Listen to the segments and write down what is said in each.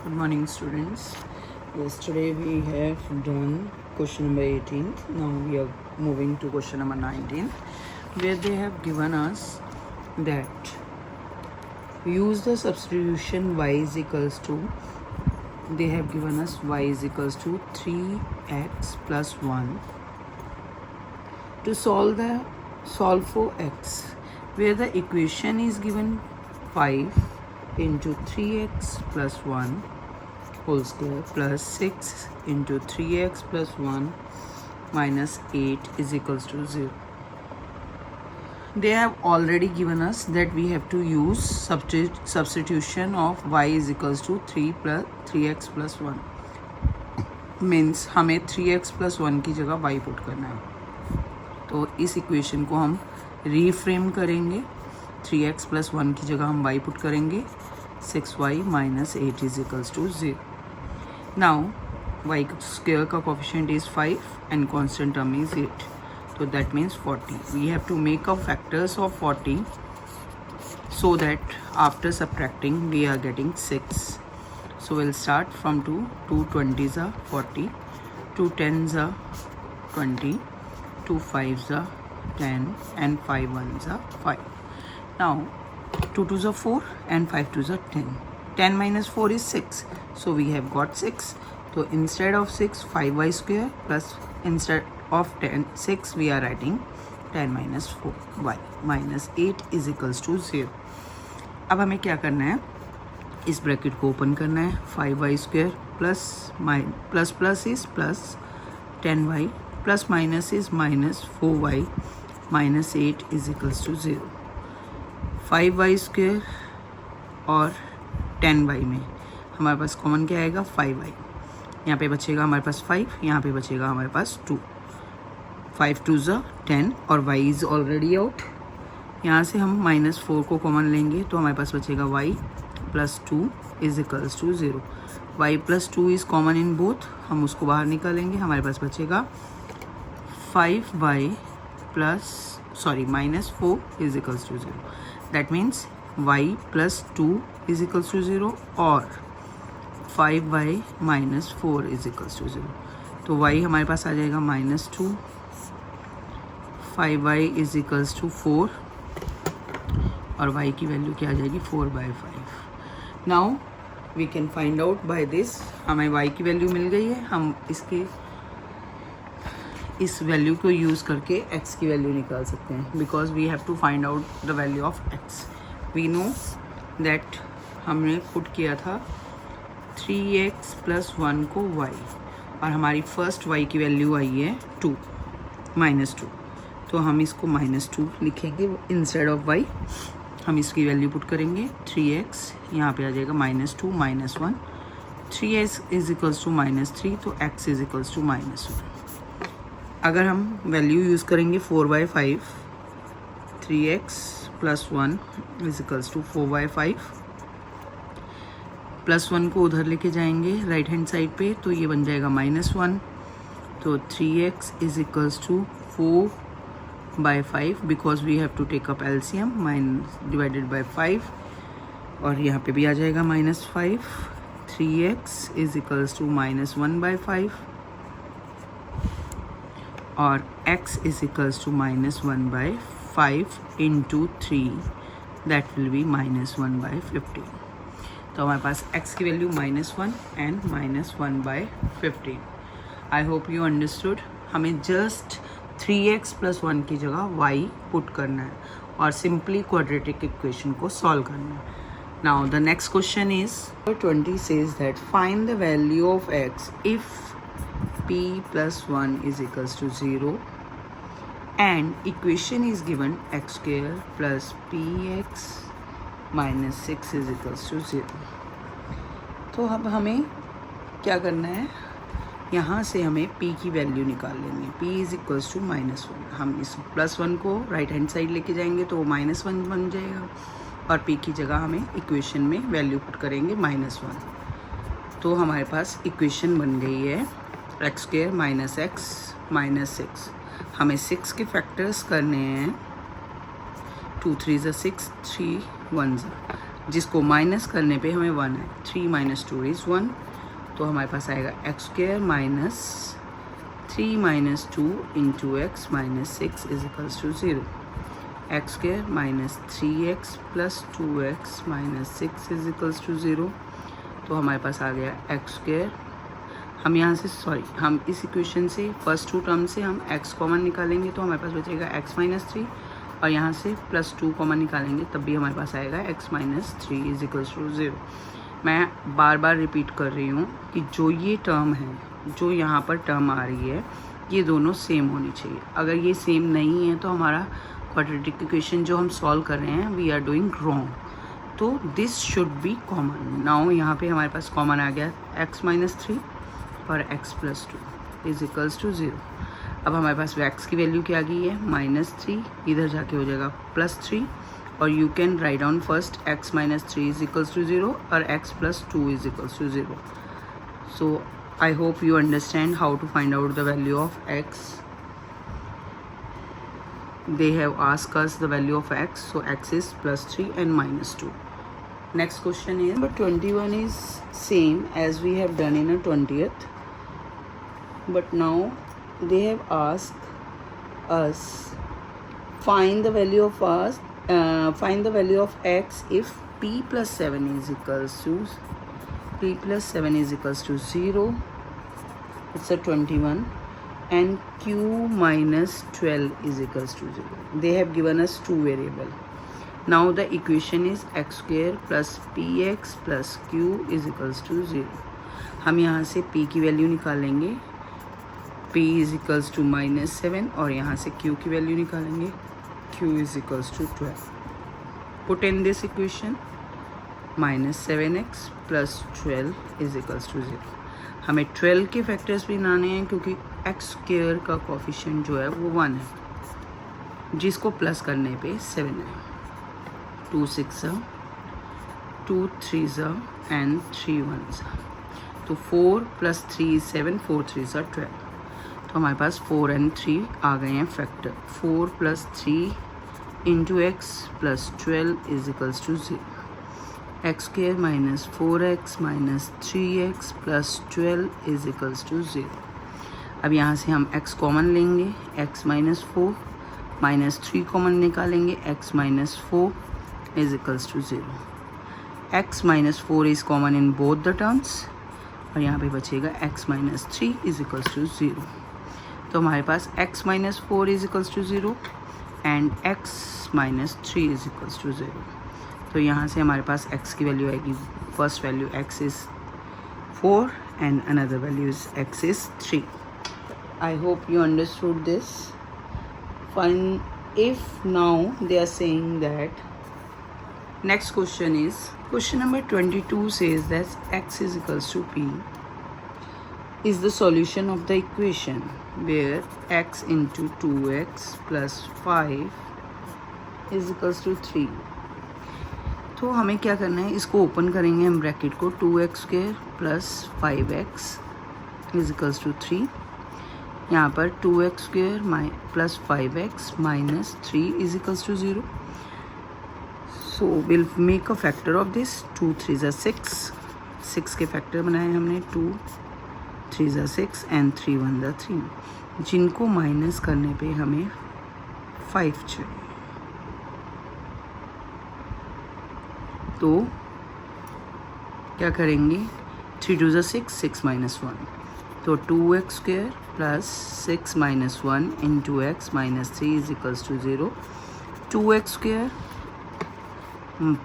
Good morning, students. Yesterday we have done question number 18. Now we are moving to question number 19, where they have given us that use the substitution y is equals to, they have given us y is equals to 3x plus 1 to solve for x, where the equation is given 5 into 3x plus 1 whole square plus 6 into 3x plus 1 minus 8 is equals to 0. They have already given us that we have to use substitution of y is equals to 3x plus 1 means हमें 3x plus 1 की जगह y put करना है. तो इस equation को हम reframe करेंगे. 3x plus 1 की जगह हम y पुट करेंगे. 6y minus 8 is equals to 0. Now y square का coefficient is 5 and constant term is 8. So that means 40. We have to make up factors of 40 so that after subtracting we are getting 6. So we'll start from 2. 2 20s are 40. 2 10s are 20. 2 5s are 10 and 5 1s are 5. Now 2 2s are 4 and 5 2s are 10. 10 minus 4 is 6. So we have got 6. So instead of 6, 5y square plus instead of 6 we are writing 10 minus 4y minus 8 is equals to 0. अब हमें क्या करना है, इस bracket को open करना है. 5y square plus plus is plus 10y plus minus is minus 4y minus 8 is equals to 0. 5y square और 10y में हमारे पास कॉमन क्या आएगा, 5y. यहाँ पे बचेगा हमारे पास 5, यहाँ पे बचेगा हमारे पास 2. 5 2s are 10 और y इज़ ऑलरेडी आउट. यहाँ से हम -4 को कॉमन लेंगे तो हमारे पास बचेगा y plus 2 is equals to 0. y plus 2 is common in both, हम उसको बाहर निकालेंगे. हमारे पास बचेगा 5y plus -4 is equals to 0. That means y plus 2 is equals to 0 और 5y minus 4 is equals to 0. तो y हमारे पास आ जाएगा -2. 5y इज इक्वल्स टू 4 और y की वैल्यू क्या आ जाएगी, 4/5. Now we can find out by this. हमें y की वैल्यू मिल गई है. हम इस वैल्यू को यूज़ करके x की वैल्यू निकाल सकते हैं, because we have to find out the value of x. We know that हमने पुट किया था 3x plus 1 को y और हमारी फर्स्ट y की वैल्यू आई है -2. तो हम इसको -2 लिखेंगे इंस्टेड ऑफ y. हम इसकी वैल्यू पुट करेंगे. 3x यहाँ पे आ जाएगा -2 -1. 3x इज इक्वल्स टू -3 तो x इज इक्वल्स टू -1. अगर हम वैल्यू यूज़ करेंगे 4/5, 3x plus 1 is equals to 4/5. +1 को उधर लेके जाएंगे राइट हैंड साइड पे तो ये बन जाएगा -1. तो 3x is equals to 4/5 because we have to take up LCM divided by 5 और यहाँ पे भी आ जाएगा -5. 3x इज इक्वल्स टू -1/5 और x is equals to -1/5 into 3 that will be -1/15. तो हमारे पास x की वैल्यू -1 and -1/15. I hope you understood. हमें जस्ट 3x plus 1 की जगह y पुट करना है और सिंपली क्वाड्रेटिक इक्वेशन को सॉल्व करना है. Now the next question is 20 says that find the value of x if p plus 1 is equals to 0 and equation is given x square plus px minus 6 is equals to 0. तो अब हमें क्या करना है, यहाँ से हमें p की वैल्यू निकाल लेंगे. p is equals to -1. हम इस +1 को राइट हैंड साइड लेके जाएंगे तो वो -1 बन जाएगा और p की जगह हमें इक्वेशन में वैल्यू पुट करेंगे -1. तो हमारे पास इक्वेशन बन गई है x square minus x minus 6. हमें 6 के फैक्टर्स करने हैं. 2 3s are 6, 3 1s are. जिसको माइनस करने पे हमें 1 है। 3 माइनस 2 इज़ 1, तो हमारे पास आएगा x square minus 3 minus 2 into x minus 6 is equals to 0। X square minus 3x plus 2x minus 6 is equals to 0, तो हमारे पास आ गया एक्स स्क्वायर। हम यहाँ से हम इस इक्वेशन से फर्स्ट टू टर्म से हम x कॉमन निकालेंगे, तो हमारे पास बचेगा x माइनस 3, और यहाँ से प्लस 2 कॉमन निकालेंगे तब भी हमारे पास आएगा x minus 3 is equals to 0। मैं बार बार रिपीट कर रही हूँ कि जो ये टर्म है, जो यहाँ पर टर्म आ रही है, ये दोनों सेम होनी चाहिए। अगर ये सेम नहीं है तो हमारा क्वाड्रेटिक इक्वेशन जो हम सॉल्व कर रहे हैं, वी आर डूइंग रॉन्ग। तो this should be common. Now यहाँ पे हमारे पास कॉमन आ गया x माइनस 3 और x plus 2 is equals to 0। अब हमारे पास x की वैल्यू क्या आ गई है, माइनस 3, इधर जाके हो जाएगा प्लस 3, और you can write down first x minus 3 is equals to 0 और x plus 2 is equals to 0। So I hope you understand how to find out the value of x. They have asked us the value of x, so x is plus 3 and minus 2. Next question is number 21 is same as we have done in a 20th, but now they have asked us find the value of x if p plus 7 is equals to 0. It's a 21, and q minus 12 is equals to 0. They have given us two variable. Now the equation is x square plus px plus q is equals to 0. हम यहाँ से p की value निकालेंगे, p is equals to minus 7, और यहाँ से q की value निकालेंगे, q is equals to 12. Put in this equation, minus 7x plus 12 is equals to 0. हमें 12 के फैक्टर्स भी लाने हैं क्योंकि एक्स स्क्वायर का कोफिशिएंट जो है वो 1 है, जिसको प्लस करने पे 7 है। 2 6 2 3 एंड 3 1, तो 4 प्लस 3 7, 4 3 12, तो हमारे पास 4 एंड 3 आ गए हैं factor. 4 plus 3 into x plus 12 is equals to 0। X square minus 4x minus 3x plus 12 is equals to 0। अब यहाँ से हम x कॉमन लेंगे, x माइनस 4 माइनस 3 कॉमन निकालेंगे, x minus 4 is equals to 0। x minus 4 is common in both the terms, और यहाँ पे बचेगा x minus 3 is equals to 0। तो हमारे पास x minus 4 is equals to 0 and x minus 3 is equals to 0। तो यहाँ से हमारे पास x की वैल्यू आएगी, first value x is 4 and another value is x is 3. I hope you understood this. Fine. If now they are saying that next question is question number 22 says that x is equals to p is the solution of the equation where x into 2x plus 5 is equals to 3. तो हमें क्या करना है, इसको open करेंगे हम bracket को, 2x square plus 5x is equals to 3. यहाँ पर 2x square plus 5x minus 3 is equals to 0. So will make a factor of this. 2 3 ज़ा 6 के फैक्टर बनाए हमने. 2 3 ज़ा 6 एंड 3 1 ज़ा 3, जिनको माइनस करने पे हमें 5 चाहिए. तो क्या करेंगे, 3 2 ज़ा 6 माइनस 1, तो 2x square plus 6 minus 1 into x minus 3 is equals to 0. 2x square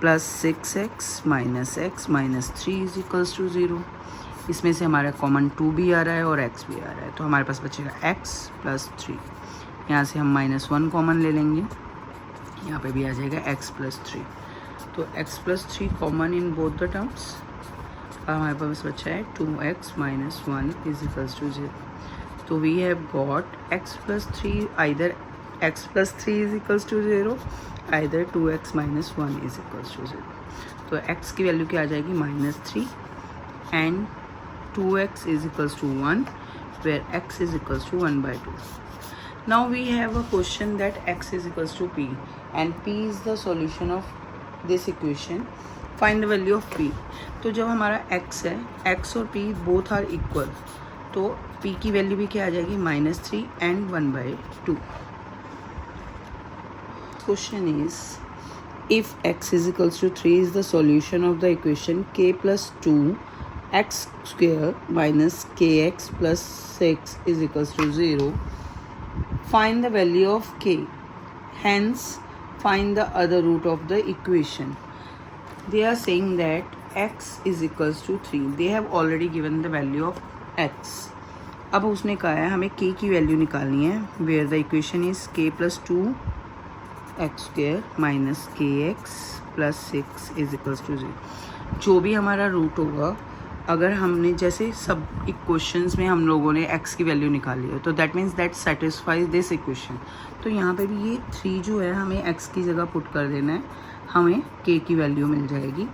plus 6x minus x minus 3 is equals to 0. इसमें से हमारा कॉमन 2 भी आ रहा है और x भी आ रहा है, तो हमारे पास बचेगा x प्लस 3. यहाँ से हम माइनस 1 कॉमन ले लेंगे, यहाँ पे भी आ जाएगा x प्लस 3. तो x plus 3 common in both the terms. अब हमारे पास बचा है 2x minus 1 is equals to 0. तो we have got x plus 3, either x plus 3 is equals to 0, either 2x minus 1 is equals to 0. तो x की वैल्यू क्या आ जाएगी, minus 3 and 2x is equals to 1 where x is equals to 1 by 2. Now we have a question that x is equals to p and p is the solution of this equation find the value of p। तो जब हमारा x है, x और p both are equal, तो p की value भी क्या आ जाएगी, -3 and 1/2। Question is if x is equals to 3 is the solution of the equation k plus 2x square minus kx plus 6 is equals to 0. Find the value of k. Hence, find the other root of the equation. They are saying that x is equals to 3. They have already given the value of x. अब उसने कहा है हमें k की value निकालनी है, where the equation is k plus 2x square minus kx plus 6 is equals to 0. जो भी हमारा रूट होगा, अगर हमने जैसे सब इक्वेशंस में हम लोगों ने x की वैल्यू निकाली है, तो that means that satisfies this equation. तो यहाँ पे भी ये 3 जो है हमें x की जगह पुट कर देना है, हमें k की वैल्यू मिल जाएगी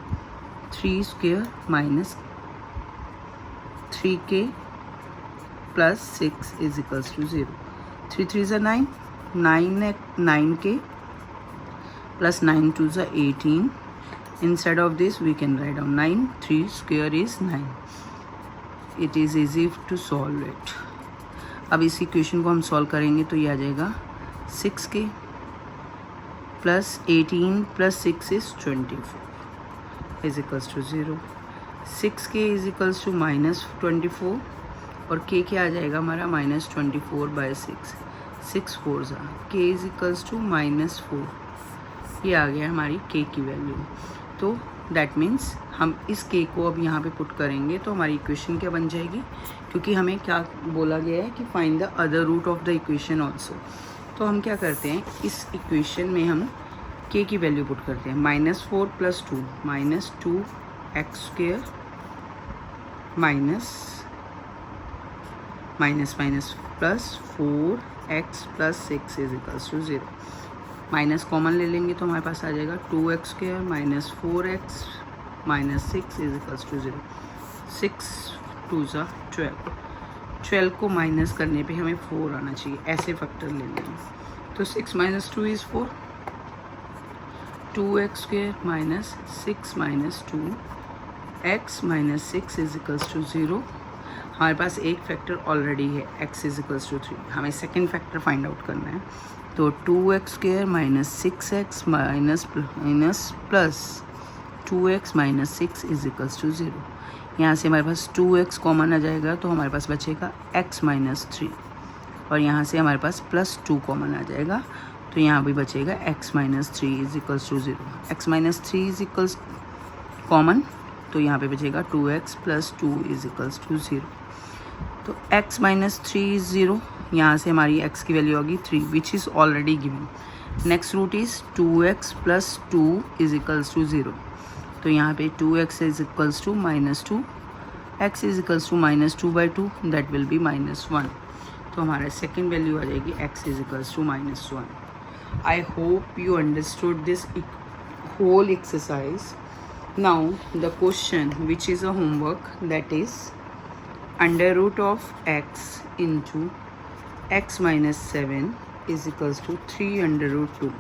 3 square minus 3k plus 6 is equals to 0। 3 3 ज़ा 9, 9k plus 9 2 is 18. Instead of this we can write down 9. 3 square is 9. It is easy to solve it. अब इस इक्वेशन को हम सॉल्व करेंगे तो ये आ जाएगा 6k plus 18 plus 6 is 24 is equals to 0। 6k is equals to -24 और k क्या आ जाएगा हमारा -24/6। 6 4 ज़ा k इज इक्वल्स टू -4। ये आ गया हमारी k की वैल्यू। तो दैट मीन्स हम इस k को अब यहाँ पे पुट करेंगे तो हमारी इक्वेशन क्या बन जाएगी, क्योंकि हमें क्या बोला गया है कि find the other root of the equation also. तो हम क्या करते हैं, इस इक्वेशन में हम k की वैल्यू पुट करते हैं, -4 + 2 -2x square minus plus 4x plus 6 is equals to 0। Minus common ले लेंगे तो हमारे पास आ जाएगा 2x square minus 4x minus 6 is equals to 0। 6 2 ज़ा 12। 12 को माइनस करने पे हमें 4 आना चाहिए, ऐसे फैक्टर ले लेंगे। तो 6 - 2 is 4। 2x square minus 6 minus 2x minus 6 is equals to 0। हमारे पास एक फैक्टर ऑलरेडी है, x इज इक्वल्स टू 3। हमें सेकेंड फैक्टर फाइंड आउट करना है। तो 2x square minus 6x minus plus 2x minus 6 is equals to 0। यहाँ से हमारे पास 2x कॉमन आ जाएगा तो हमारे पास बचेगा x माइनस 3 और यहाँ से हमारे पास प्लस 2 कॉमन आ जाएगा तो यहाँ भी बचेगा x minus 3 is equals to 0। x minus 3 is equals common तो यहाँ पे बचेगा 2x plus 2 is equals to 0। तो x माइनस 3 इज 0, यहाँ से हमारी x की वैल्यू होगी 3 which is already given. Next root is 2x plus 2 is equals to 0। तो यहाँ पे 2x is equals to -2, x is equals to -2/2 that will be -1। तो हमारा सेकेंड वैल्यू आ जाएगी x is equals to -1। I hope you understood this whole exercise. Now the question which is a homework, that is under root of x into x minus 7 is equals to 3 under root 2.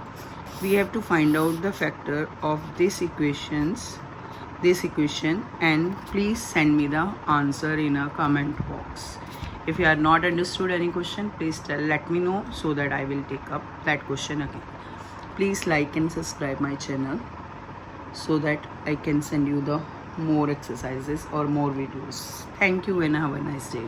We have to find out the factor of this equation and please send me the answer in a comment box. If you are not understood any question, please let me know so that I will take up that question again. Please like and subscribe my channel so that I can send you the more exercises or more videos. Thank you and have a nice day.